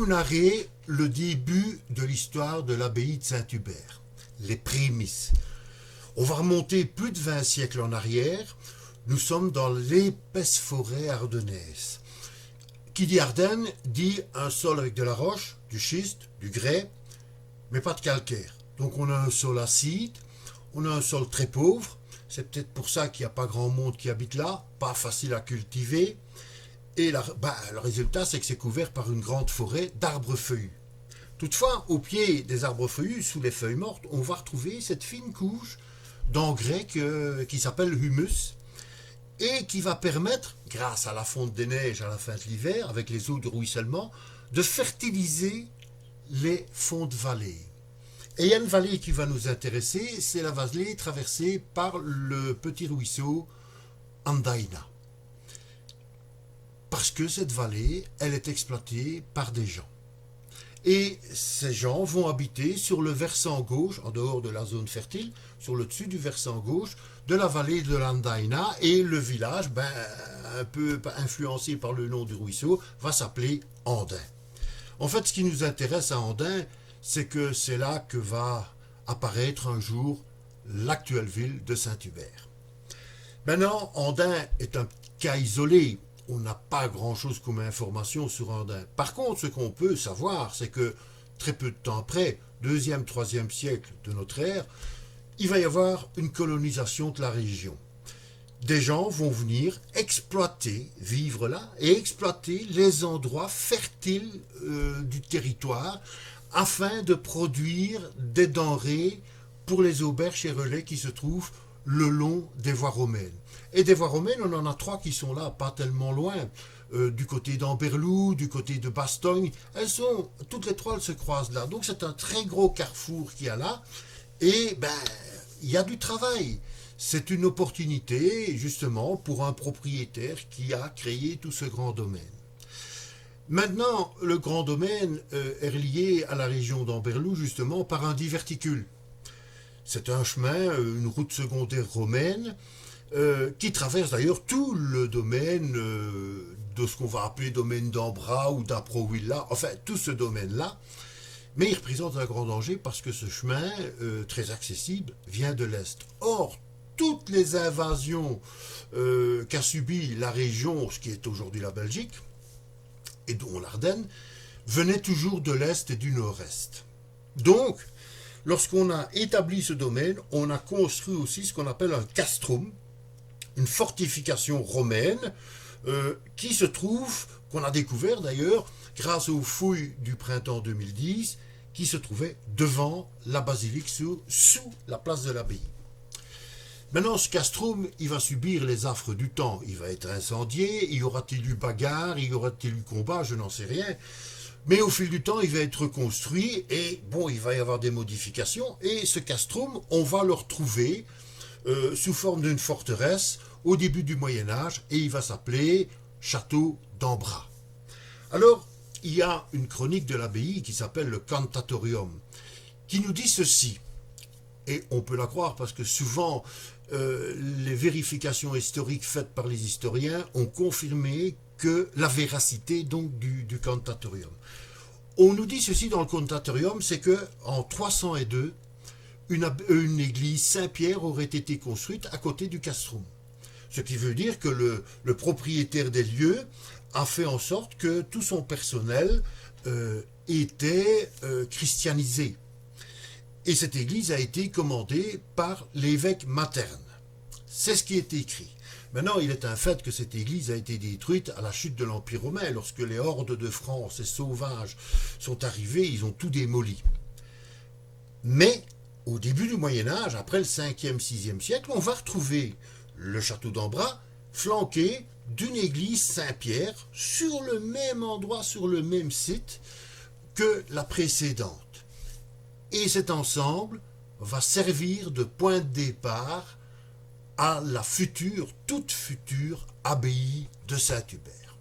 narrer le début de l'histoire de l'abbaye de Saint-Hubert, les prémices. On va remonter plus de 20 siècles en arrière. Nous sommes dans l'épaisse forêt ardennaise. Qui dit Ardennes dit un sol avec de la roche, du schiste, du grès, mais pas de calcaire. Donc on a un sol acide, on a un sol très pauvre. C'est peut-être pour ça qu'il n'y a pas grand monde qui habite là, pas facile à cultiver. Et le résultat, c'est que c'est couvert par une grande forêt d'arbres feuillus. Toutefois, au pied des arbres feuillus, sous les feuilles mortes, on va retrouver cette fine couche d'engrais qui s'appelle humus et qui va permettre, grâce à la fonte des neiges à la fin de l'hiver, avec les eaux de ruissellement, de fertiliser les fonds de vallée. Et il y a une vallée qui va nous intéresser, c'est la vallée traversée par le petit ruisseau Andaina. Parce que cette vallée, elle est exploitée par des gens. Et ces gens vont habiter sur le versant gauche, en dehors de la zone fertile, sur le dessus du versant gauche de la vallée de l'Andaina, et le village, un peu influencé par le nom du ruisseau, va s'appeler Andin. En fait, ce qui nous intéresse à Andin, c'est que c'est là que va apparaître un jour l'actuelle ville de Saint-Hubert. Maintenant, Andin est un cas isolé. On n'a pas grand-chose comme information sur Andin. Par contre, ce qu'on peut savoir, c'est que très peu de temps après, 2e, 3e siècle de notre ère, il va y avoir une colonisation de la région. Des gens vont venir exploiter, vivre là, et exploiter les endroits fertiles du territoire afin de produire des denrées pour les auberges et relais qui se trouvent le long des voies romaines. Et des voies romaines, on en a 3 qui sont là, pas tellement loin, du côté d'Amberlou, du côté de Bastogne. Toutes les 3, elles se croisent là. Donc c'est un très gros carrefour qu'il y a là. Et il y a du travail. C'est une opportunité, justement, pour un propriétaire qui a créé tout ce grand domaine. Maintenant, le grand domaine est relié à la région d'Amberlou, justement, par un diverticule. C'est un chemin, une route secondaire romaine, qui traverse d'ailleurs tout le domaine de ce qu'on va appeler domaine d'Ambra ou d'Aprowilla, enfin tout ce domaine-là, mais il représente un grand danger parce que ce chemin, très accessible, vient de l'Est. Or, toutes les invasions qu'a subi la région, ce qui est aujourd'hui la Belgique, et dont l'Ardenne, venaient toujours de l'Est et du Nord-Est. Donc, lorsqu'on a établi ce domaine, on a construit aussi ce qu'on appelle un castrum, une fortification romaine qui se trouve, qu'on a découvert d'ailleurs grâce aux fouilles du printemps 2010, qui se trouvait devant la basilique sous la place de l'abbaye. Maintenant, ce castrum, il va subir les affres du temps. Il va être incendié, y aura-t-il eu bagarre, y aura-t-il eu combat, je n'en sais rien. Mais au fil du temps, il va être reconstruit et il va y avoir des modifications. Et ce castrum, on va le retrouver sous forme d'une forteresse au début du Moyen-Âge et il va s'appeler Château d'Ambra. Alors, il y a une chronique de l'abbaye qui s'appelle le Cantatorium qui nous dit ceci. Et on peut la croire parce que souvent, les vérifications historiques faites par les historiens ont confirmé que la véracité donc du Cantatorium. On nous dit ceci dans le Cantatorium, c'est que en 302, une église Saint-Pierre aurait été construite à côté du castrum. Ce qui veut dire que le propriétaire des lieux a fait en sorte que tout son personnel était christianisé. Et cette église a été commandée par l'évêque Materne. C'est ce qui est écrit. Maintenant, il est un fait que cette église a été détruite à la chute de l'Empire romain. Lorsque les hordes de France, ces sauvages, sont arrivés, ils ont tout démoli. Mais, au début du Moyen-Âge, après le 5e, 6e siècle, on va retrouver le château d'Ambra flanqué d'une église Saint-Pierre sur le même endroit, sur le même site que la précédente. Et cet ensemble va servir de point de départ à la toute future abbaye de Saint-Hubert.